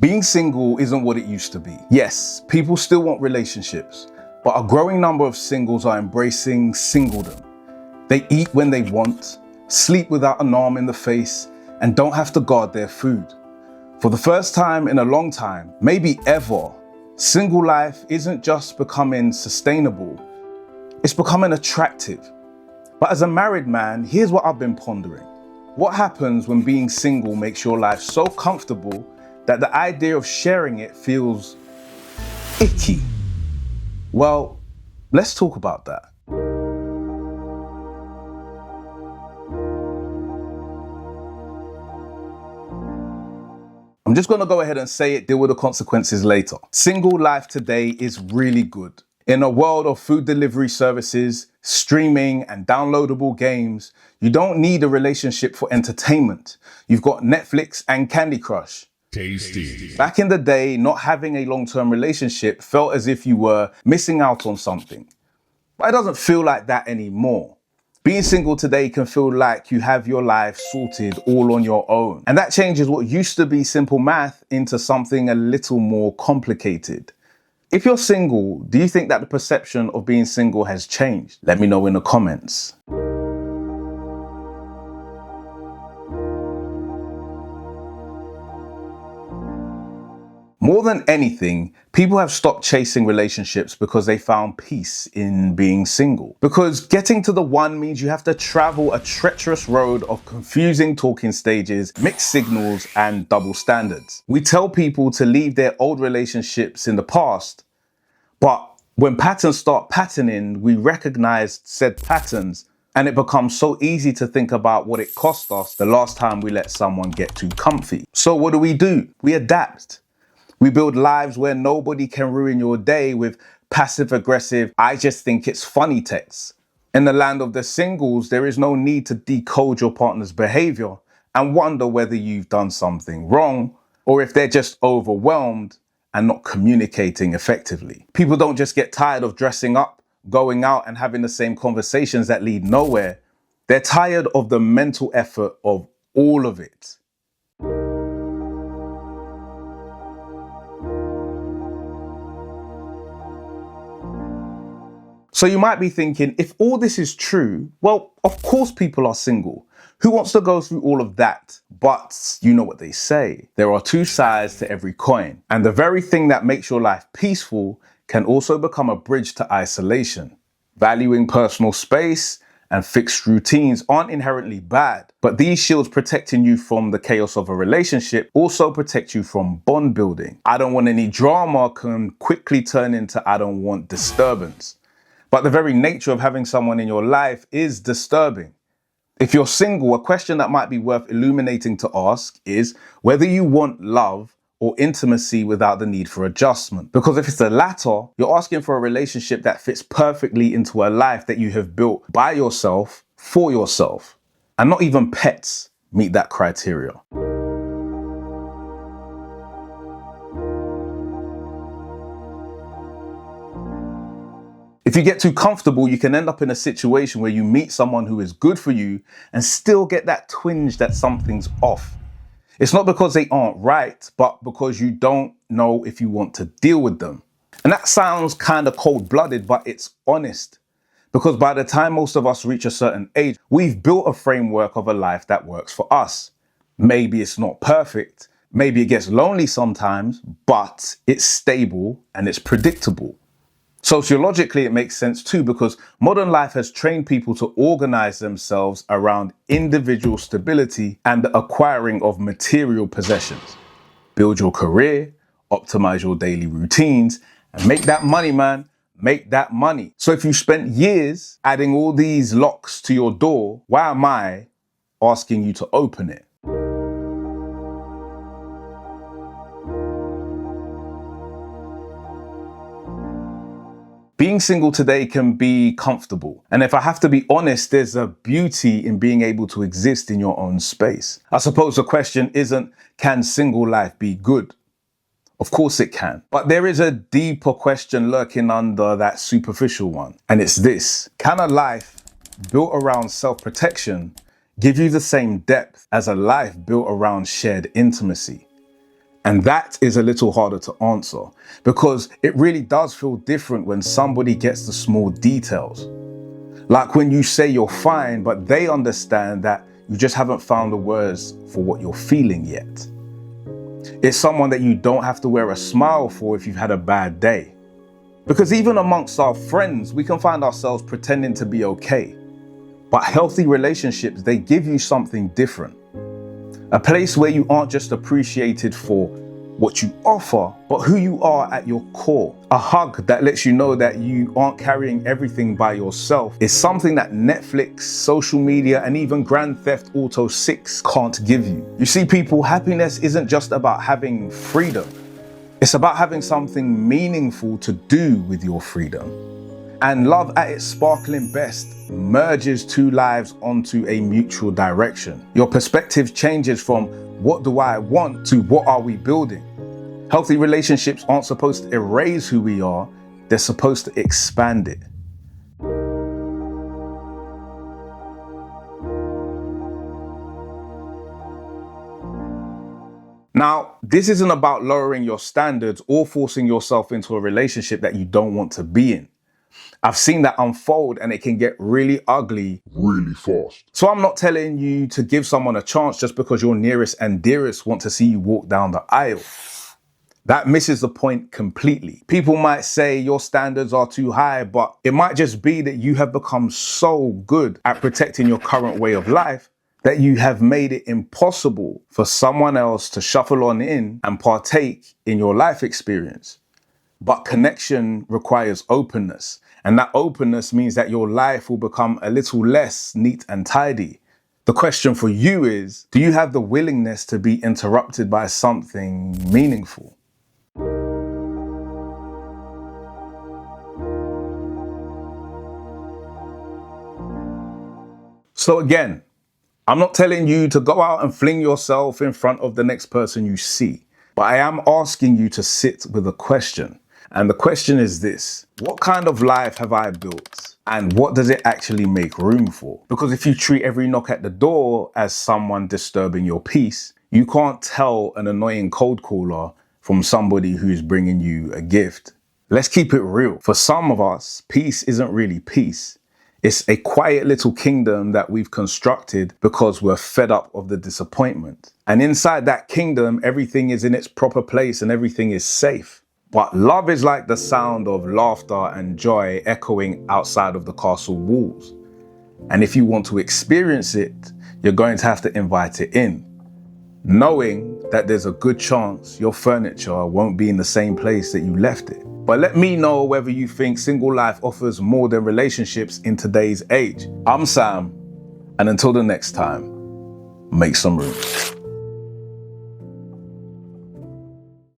Being single isn't what it used to be. Yes, people still want relationships, but a growing number of singles are embracing singledom. They eat when they want, sleep without an arm in the face, and don't have to guard their food. For the first time in a long time, maybe ever, single life isn't just becoming sustainable, it's becoming attractive. But as a married man, here's what I've been pondering. What happens when being single makes your life so comfortable that the idea of sharing it feels icky? Well, let's talk about that. I'm just going to go ahead and say it, deal with the consequences later. Single life today is really good. In a world of food delivery services, streaming, and downloadable games, you don't need a relationship for entertainment. You've got Netflix and Candy Crush. Tasty. Back in the day, not having a long-term relationship felt as if you were missing out on something. But it doesn't feel like that anymore. Being single today can feel like you have your life sorted all on your own. And that changes what used to be simple math into something a little more complicated. If you're single, do you think that the perception of being single has changed? Let me know in the comments. More than anything, people have stopped chasing relationships because they found peace in being single. Because getting to the one means you have to travel a treacherous road of confusing talking stages, mixed signals, and double standards. We tell people to leave their old relationships in the past, but when patterns start patterning, we recognize said patterns, and it becomes so easy to think about what it cost us the last time we let someone get too comfy. So what do? We adapt. We build lives where nobody can ruin your day with passive-aggressive, I just think it's funny texts. In the land of the singles, there is no need to decode your partner's behavior and wonder whether you've done something wrong or if they're just overwhelmed and not communicating effectively. People don't just get tired of dressing up, going out and having the same conversations that lead nowhere. They're tired of the mental effort of all of it. So you might be thinking, if all this is true, well, of course people are single. Who wants to go through all of that? But you know what they say. There are two sides to every coin. And the very thing that makes your life peaceful can also become a bridge to isolation. Valuing personal space and fixed routines aren't inherently bad, but these shields protecting you from the chaos of a relationship also protect you from bond building. I don't want any drama can quickly turn into I don't want disturbance. But the very nature of having someone in your life is disturbing. If you're single, a question that might be worth illuminating to ask is whether you want love or intimacy without the need for adjustment. Because if it's the latter, you're asking for a relationship that fits perfectly into a life that you have built by yourself, for yourself. And not even pets meet that criteria. If you get too comfortable, you can end up in a situation where you meet someone who is good for you and still get that twinge that something's off. It's not because they aren't right, but because you don't know if you want to deal with them. And that sounds kind of cold-blooded, but it's honest. Because by the time most of us reach a certain age, we've built a framework of a life that works for us. Maybe it's not perfect, maybe it gets lonely sometimes, but it's stable and it's predictable. Sociologically, it makes sense too, because modern life has trained people to organize themselves around individual stability and the acquiring of material possessions. Build your career, optimize your daily routines, and make that money, man. Make that money. So if you spent years adding all these locks to your door, why am I asking you to open it? Being single today can be comfortable. And if I have to be honest, there's a beauty in being able to exist in your own space. I suppose the question isn't, can single life be good? Of course it can. But there is a deeper question lurking under that superficial one. And it's this: can a life built around self-protection give you the same depth as a life built around shared intimacy? And that is a little harder to answer because it really does feel different when somebody gets the small details. Like when you say you're fine, but they understand that you just haven't found the words for what you're feeling yet. It's someone that you don't have to wear a smile for if you've had a bad day. Because even amongst our friends, we can find ourselves pretending to be okay. But healthy relationships, they give you something different. A place where you aren't just appreciated for what you offer, but who you are at your core. A hug that lets you know that you aren't carrying everything by yourself is something that Netflix, social media, and even Grand Theft Auto 6 can't give you. You see, people, happiness isn't just about having freedom. It's about having something meaningful to do with your freedom. And love at its sparkling best merges two lives onto a mutual direction. Your perspective changes from what do I want to what are we building? Healthy relationships aren't supposed to erase who we are, they're supposed to expand it. Now, this isn't about lowering your standards or forcing yourself into a relationship that you don't want to be in. I've seen that unfold and it can get really ugly really fast. So I'm not telling you to give someone a chance just because your nearest and dearest want to see you walk down the aisle. That misses the point completely. People might say your standards are too high, but it might just be that you have become so good at protecting your current way of life that you have made it impossible for someone else to shuffle on in and partake in your life experience. But connection requires openness, and that openness means that your life will become a little less neat and tidy. The question for you is, do you have the willingness to be interrupted by something meaningful? So again, I'm not telling you to go out and fling yourself in front of the next person you see, but I am asking you to sit with a question. And the question is this: what kind of life have I built? And what does it actually make room for? Because if you treat every knock at the door as someone disturbing your peace, you can't tell an annoying cold caller from somebody who's bringing you a gift. Let's keep it real. For some of us, peace isn't really peace. It's a quiet little kingdom that we've constructed because we're fed up of the disappointment. And inside that kingdom, everything is in its proper place and everything is safe. But love is like the sound of laughter and joy echoing outside of the castle walls. And if you want to experience it, you're going to have to invite it in, knowing that there's a good chance your furniture won't be in the same place that you left it. But let me know whether you think single life offers more than relationships in today's age. I'm Sam, and until the next time, make some room.